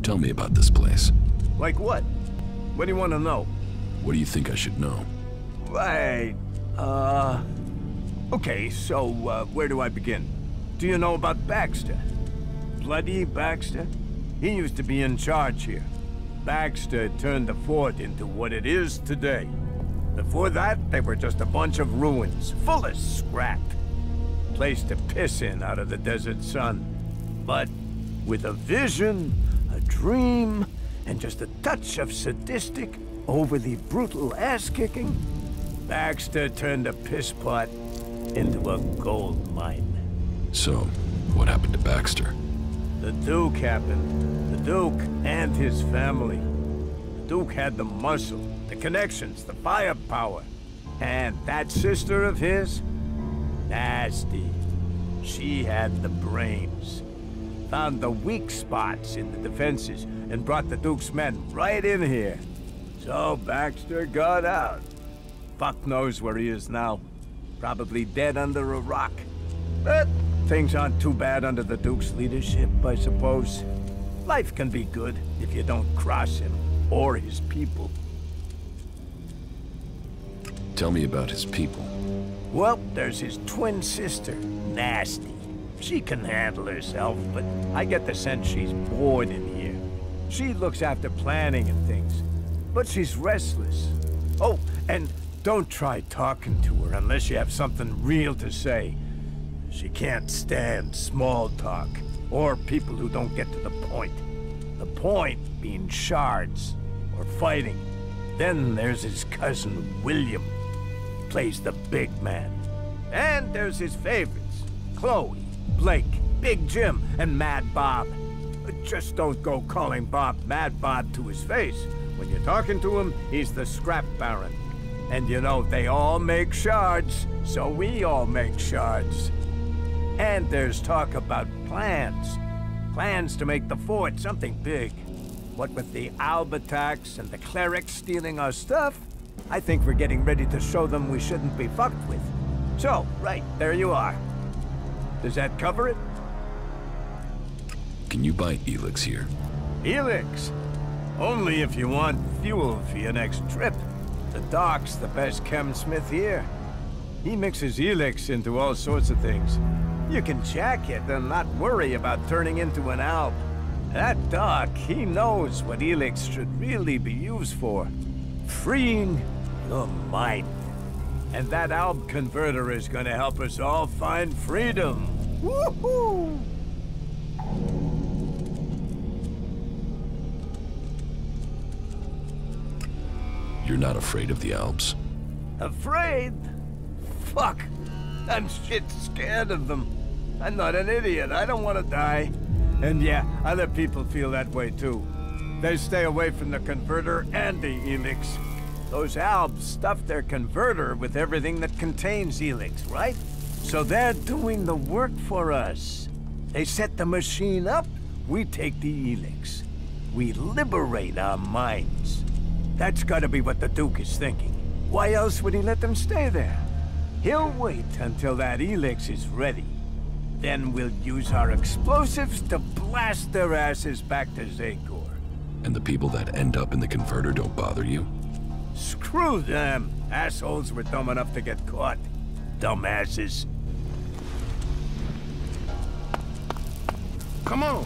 Tell me about this place. Like what? What do you want to know? What do you think I should know? Right. Okay, so, where do I begin? Do you know about Baxter? Bloody Baxter? He used to be in charge here. Baxter turned the fort into what it is today. Before that, they were just a bunch of ruins, full of scrap. Place to piss in out of the desert sun. But with a vision, a dream, and just a touch of sadistic, overly brutal ass-kicking, Baxter turned a piss pot into a gold mine. So, what happened to Baxter? The Duke happened. The Duke and his family. The Duke had the muscle, the connections, the firepower. And that sister of his? Nasty. She had the brains. Found the weak spots in the defenses and brought the Duke's men right in here. So Baxter got out. Fuck knows where he is now. Probably dead under a rock. But things aren't too bad under the Duke's leadership, I suppose. Life can be good if you don't cross him or his people. Tell me about his people. Well, there's his twin sister, Nasty. She can handle herself, but I get the sense she's bored in here. She looks after planning and things, but she's restless. Oh, and don't try talking to her unless you have something real to say. She can't stand small talk, or people who don't get to the point. The point being shards, or fighting. Then there's his cousin, William. Plays the big man. And there's his favorites, Chloe, Blake, Big Jim, and Mad Bob. Just don't go calling Bob Mad Bob to his face. When you're talking to him, he's the scrap baron. And you know, they all make shards, so we all make shards. And there's talk about plans. Plans to make the fort something big. What with the Alb attacks and the clerics stealing our stuff, I think we're getting ready to show them we shouldn't be fucked with. So, right, there you are. Does that cover it? Can you buy ELEX here? ELEX? Only if you want fuel for your next trip. The Doc's the best chemsmith here. He mixes ELEX into all sorts of things. You can jack it and not worry about turning into an Alb. That Doc, he knows what ELEX should really be used for. Freeing your mind. And that Alb converter is gonna help us all find freedom. Woohoo! You're not afraid of the Alps? Afraid? Fuck. I'm shit scared of them. I'm not an idiot. I don't want to die. And yeah, other people feel that way too. They stay away from the converter and the ELEX. Those Albs stuff their converter with everything that contains ELEX, right? So they're doing the work for us. They set the machine up, we take the ELEX. We liberate our minds. That's gotta be what the Duke is thinking. Why else would he let them stay there? He'll wait until that ELEX is ready. Then we'll use our explosives to blast their asses back to Zakor. And the people that end up in the converter don't bother you? Screw them! Assholes were dumb enough to get caught. Dumbasses. Come on!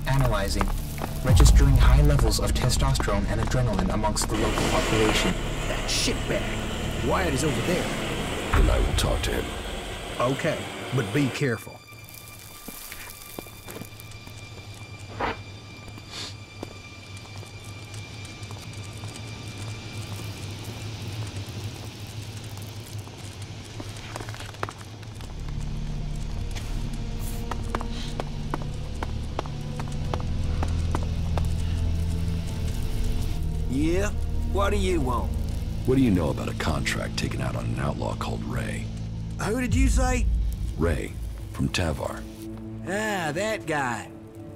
Analyzing. Registering high levels of testosterone and adrenaline amongst the local population. That shitbag. Wyatt is over there. Then I will talk to him. Okay, but be careful. Yeah? What do you want? What do you know about a contract taken out on an outlaw called Ray? Who did you say? Ray, from Тавor. Ah, that guy.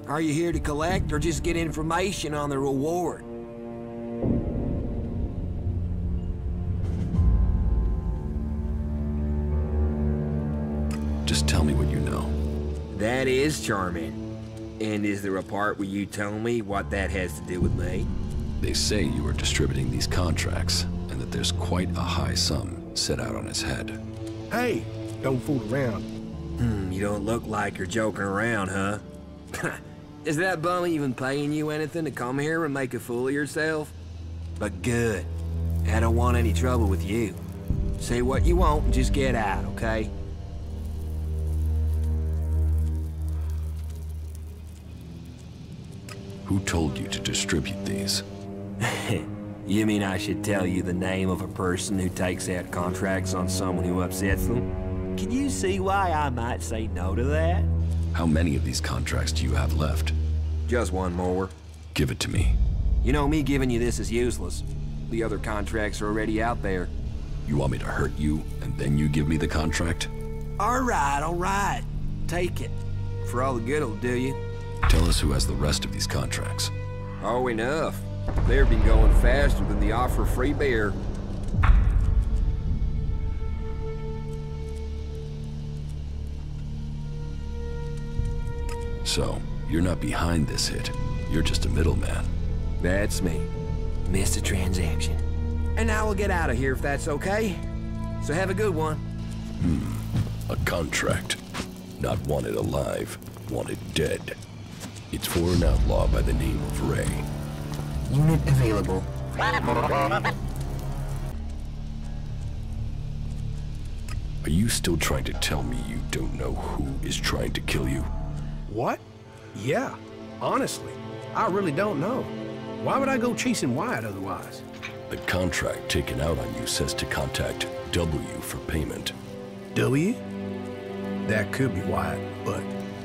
Are you here to collect or just get information on the reward? Just tell me what you know. That is charming. And is there a part where you tell me what that has to do with me? They say you are distributing these contracts, and that there's quite a high sum set out on his head. Hey, don't fool around. You don't look like you're joking around, huh? Is that bum even paying you anything to come here and make a fool of yourself? But good. I don't want any trouble with you. Say what you want and just get out, okay? Who told you to distribute these? You mean I should tell you the name of a person who takes out contracts on someone who upsets them? Can you see why I might say no to that? How many of these contracts do you have left? Just one more. Give it to me. You know, me giving you this is useless. The other contracts are already out there. You want me to hurt you, and then you give me the contract? All right. Take it. For all the good it'll do you. Tell us who has the rest of these contracts. Oh, enough. They've been going faster than the offer of free beer. So, you're not behind this hit. You're just a middleman. That's me. Missed a transaction. And now we'll get out of here if that's okay. So have a good one. A contract. Not wanted alive, wanted dead. It's for an outlaw by the name of Ray. Unit available. Are you still trying to tell me you don't know who is trying to kill you? What? Yeah, honestly, I really don't know. Why would I go chasing Wyatt otherwise? The contract taken out on you says to contact W for payment. W? That could be Wyatt, but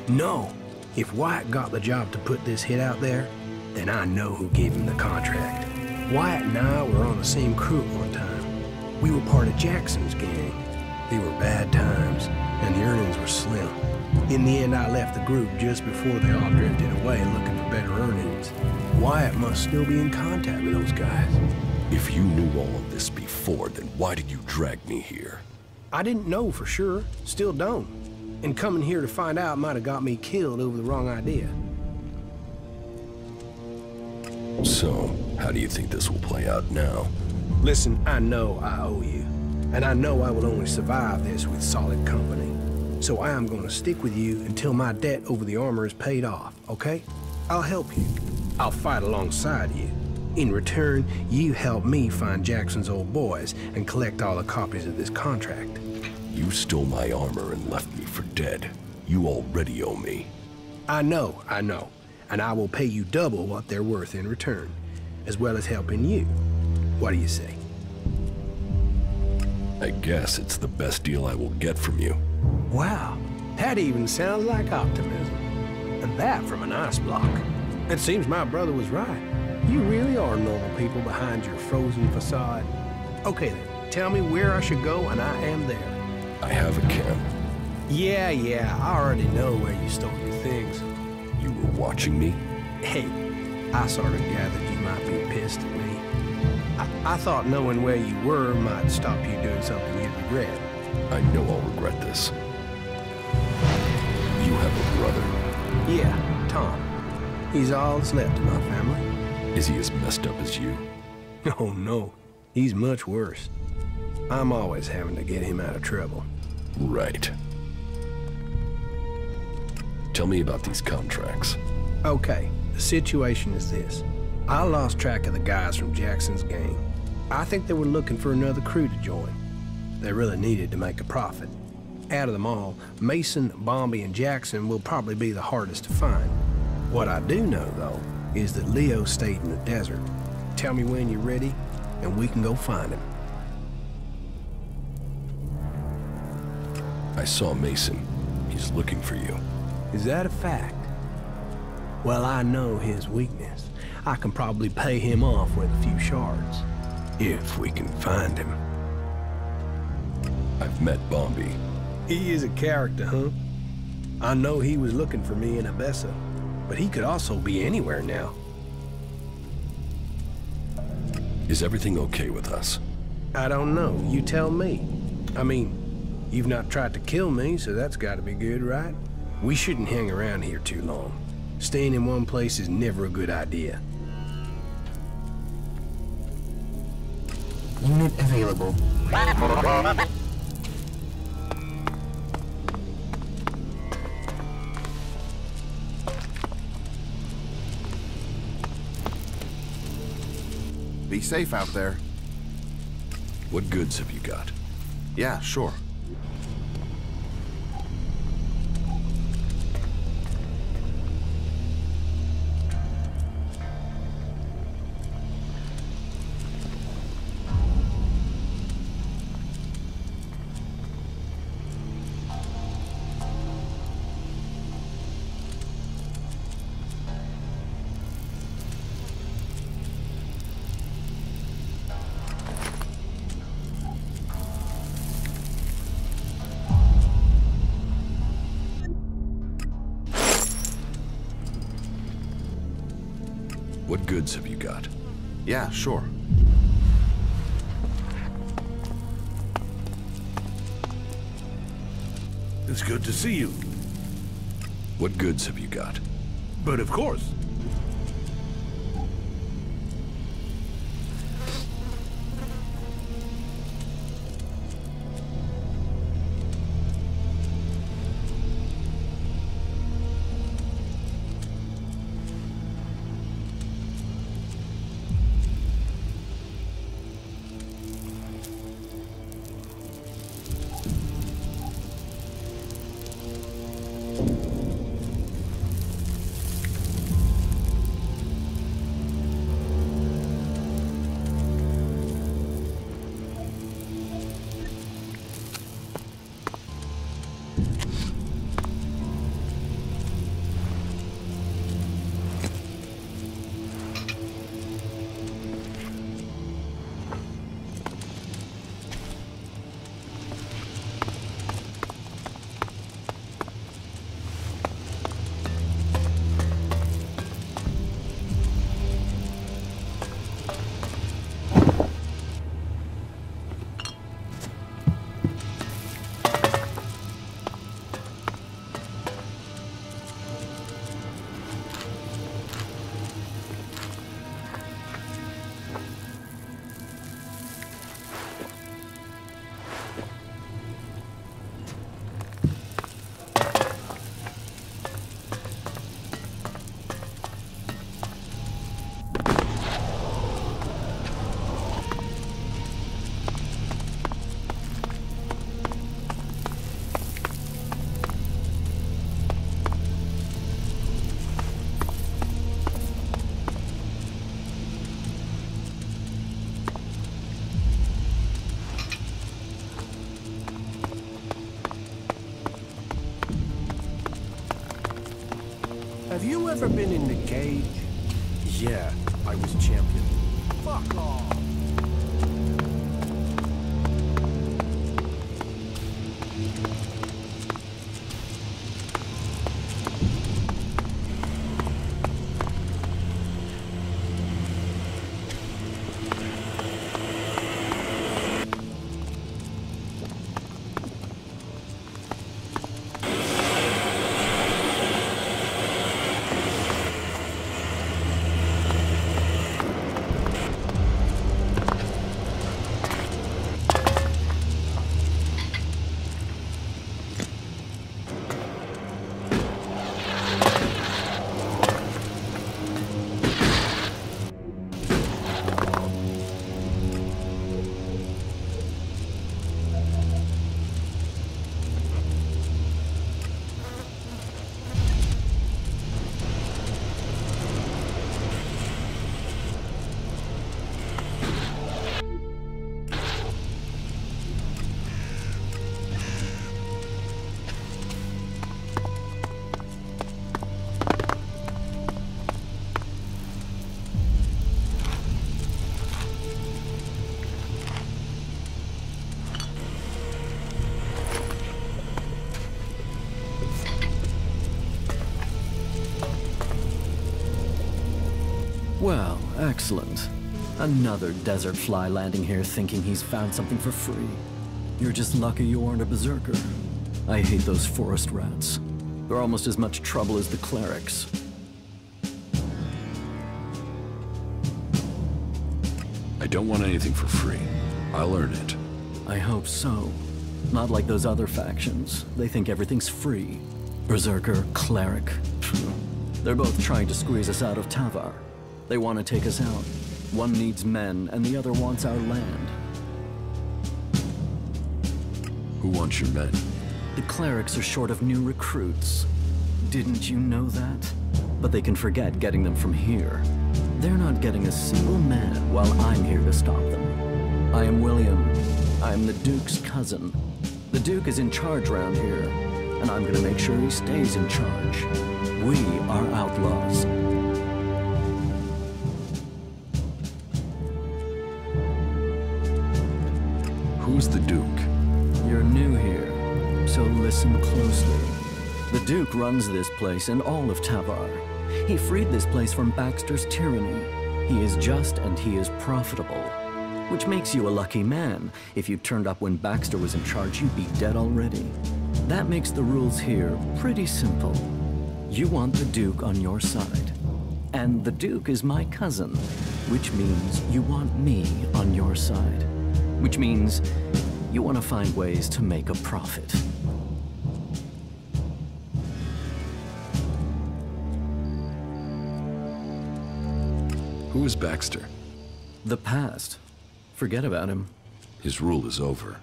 no. If Wyatt got the job to put this hit out there, then I know who gave him the contract. Wyatt and I were on the same crew at one time. We were part of Jackson's gang. They were bad times, and the earnings were slim. In the end, I left the group just before they all drifted away looking for better earnings. Wyatt must still be in contact with those guys. If you knew all of this before, then why did you drag me here? I didn't know for sure, still don't. And coming here to find out might have got me killed over the wrong idea. So, how do you think this will play out now? Listen, I know I owe you. And I know I will only survive this with solid company. So I am going to stick with you until my debt over the armor is paid off, okay? I'll help you. I'll fight alongside you. In return, you help me find Jackson's old boys and collect all the copies of this contract. You stole my armor and left me for dead. You already owe me. I know. And I will pay you double what they're worth in return, as well as helping you. What do you say? I guess it's the best deal I will get from you. Wow, that even sounds like optimism. And that from an ice block. It seems my brother was right. You really are normal people behind your frozen facade. Okay then, tell me where I should go and I am there. I have a camp. Yeah, I already know where you stole your things. You were watching me? Hey, I sort of gathered you might be pissed at me. I thought knowing where you were might stop you doing something you'd regret. I know I'll regret this. You have a brother. Yeah, Tom. He's all that's left of my family. Is he as messed up as you? Oh no, he's much worse. I'm always having to get him out of trouble. Right. Tell me about these contracts. Okay, the situation is this. I lost track of the guys from Jackson's gang. I think they were looking for another crew to join. They really needed to make a profit. Out of them all, Mason, Bombi, and Jackson will probably be the hardest to find. What I do know, though, is that Leo stayed in the desert. Tell me when you're ready, and we can go find him. I saw Mason. He's looking for you. Is that a fact? Well, I know his weakness. I can probably pay him off with a few shards. If we can find him. I've met Bombi. He is a character, huh? I know he was looking for me in Abessa, but he could also be anywhere now. Is everything okay with us? I don't know. You tell me. I mean, you've not tried to kill me, so that's gotta be good, right? We shouldn't hang around here too long. Staying in one place is never a good idea. Unit available. Be safe out there. What goods have you got? Yeah, sure. What goods have you got? Yeah, sure. It's good to see you. What goods have you got? But of course. Have you ever been in the cage? Yeah, I was champion. Fuck off! Well, excellent. Another desert fly landing here thinking he's found something for free. You're just lucky you aren't a berserker. I hate those forest rats. They're almost as much trouble as the clerics. don't want anything for free. I'll earn it. I hope so. Not like those other factions. They think everything's free. Berserker, cleric. They're both trying to squeeze us out of Тавor. They want to take us out. One needs men, and the other wants our land. Who wants your men? The clerics are short of new recruits. Didn't you know that? But they can forget getting them from here. They're not getting a single man while I'm here to stop them. I am William. I am the Duke's cousin. The Duke is in charge around here, and I'm gonna make sure he stays in charge. We are outlaws. Who's the Duke? You're new here, so listen closely. The Duke runs this place and all of Тавor. He freed this place from Baxter's tyranny. He is just and he is profitable. Which makes you a lucky man. If you turned up when Baxter was in charge, you'd be dead already. That makes the rules here pretty simple. You want the Duke on your side. And the Duke is my cousin, which means you want me on your side. Which means you want to find ways to make a profit. Who is Baxter? The past. Forget about him. His rule is over.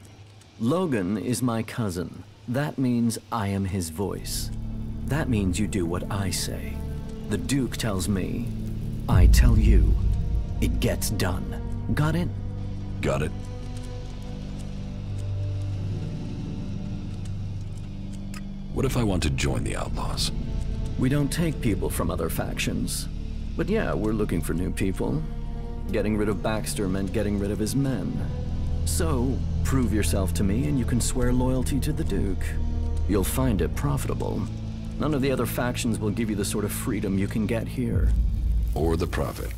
Logan is my cousin. That means I am his voice. That means you do what I say. The Duke tells me. I tell you. It gets done. Got it? Got it. What if I want to join the Outlaws? We don't take people from other factions. But yeah, we're looking for new people. Getting rid of Baxter meant getting rid of his men. So, prove yourself to me and you can swear loyalty to the Duke. You'll find it profitable. None of the other factions will give you the sort of freedom you can get here. Or the profit.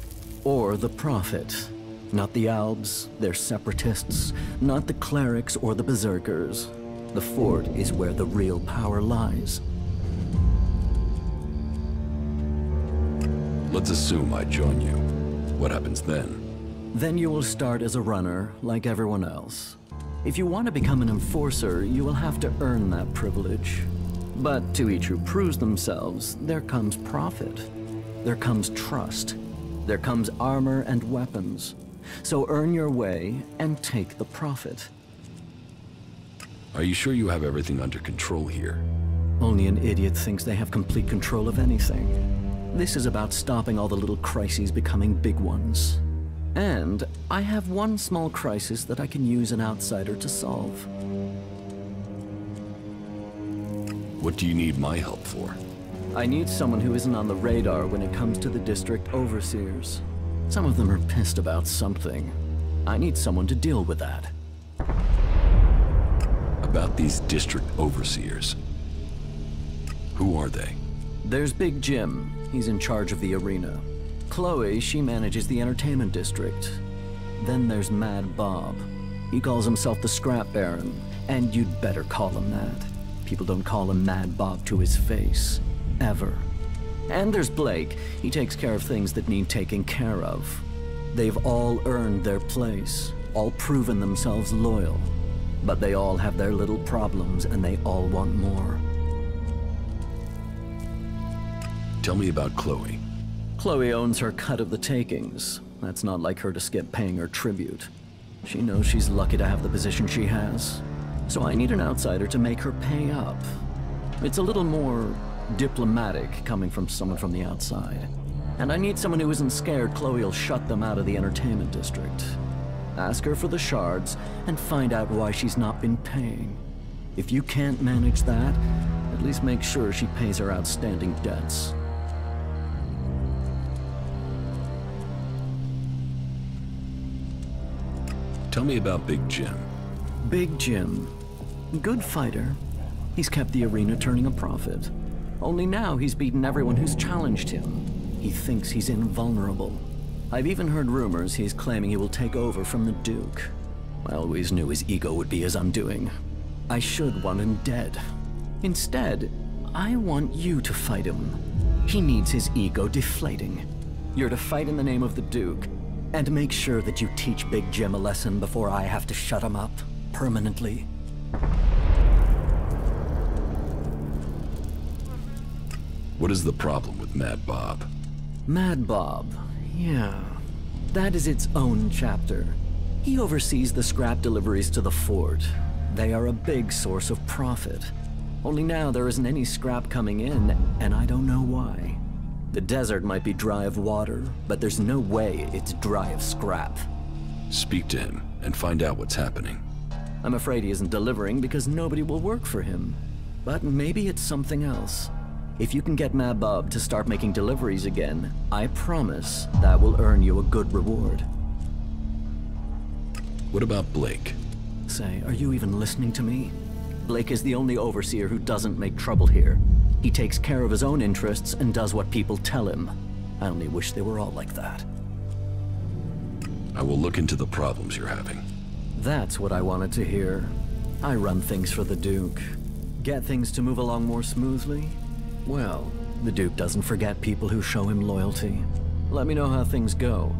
Or the profit. Not the Albs, they're separatists. Not the clerics or the berserkers. The fort is where the real power lies. Let's assume I join you. What happens then? Then you will start as a runner, like everyone else. If you want to become an enforcer, you will have to earn that privilege. But to each who proves themselves, there comes profit. There comes trust. There comes armor and weapons. So earn your way and take the profit. Are you sure you have everything under control here? Only an idiot thinks they have complete control of anything. This is about stopping all the little crises becoming big ones. And I have one small crisis that I can use an outsider to solve. What do you need my help for? I need someone who isn't on the radar when it comes to the district overseers. Some of them are pissed about something. I need someone to deal with that. About these district overseers. Who are they? There's Big Jim. He's in charge of the arena. Chloe, she manages the entertainment district. Then there's Mad Bob. He calls himself the Scrap Baron, and you'd better call him that. People don't call him Mad Bob to his face. Ever. And there's Blake. He takes care of things that need taking care of. They've all earned their place, all proven themselves loyal. But they all have their little problems, and they all want more. Tell me about Chloe. Chloe owns her cut of the takings. That's not like her to skip paying her tribute. She knows she's lucky to have the position she has. So I need an outsider to make her pay up. It's a little more diplomatic coming from someone from the outside. And I need someone who isn't scared Chloe will shut them out of the entertainment district. Ask her for the shards and find out why she's not been paying. If you can't manage that, at least make sure she pays her outstanding debts. Tell me about Big Jim. Big Jim. Good fighter. He's kept the arena turning a profit. Only now he's beaten everyone who's challenged him. He thinks he's invulnerable. I've even heard rumors he's claiming he will take over from the Duke. I always knew his ego would be his undoing. I should want him dead. Instead, I want you to fight him. He needs his ego deflating. You're to fight in the name of the Duke, And make sure that you teach Big Jim a lesson before I have to shut him up permanently. What is the problem with Mad Bob? Mad Bob, yeah. That is its own chapter. He oversees the scrap deliveries to the fort. They are a big source of profit. Only now there isn't any scrap coming in, and I don't know why. The desert might be dry of water, but there's no way it's dry of scrap. Speak to him and find out what's happening. I'm afraid he isn't delivering because nobody will work for him. But maybe it's something else. If you can get Mad Bob to start making deliveries again, I promise that will earn you a good reward. What about Blake? Say, are you even listening to me? Blake is the only overseer who doesn't make trouble here. He takes care of his own interests and does what people tell him. I only wish they were all like that. I will look into the problems you're having. That's what I wanted to hear. I run things for the Duke. Get things to move along more smoothly? Well, the Duke doesn't forget people who show him loyalty. Let me know how things go.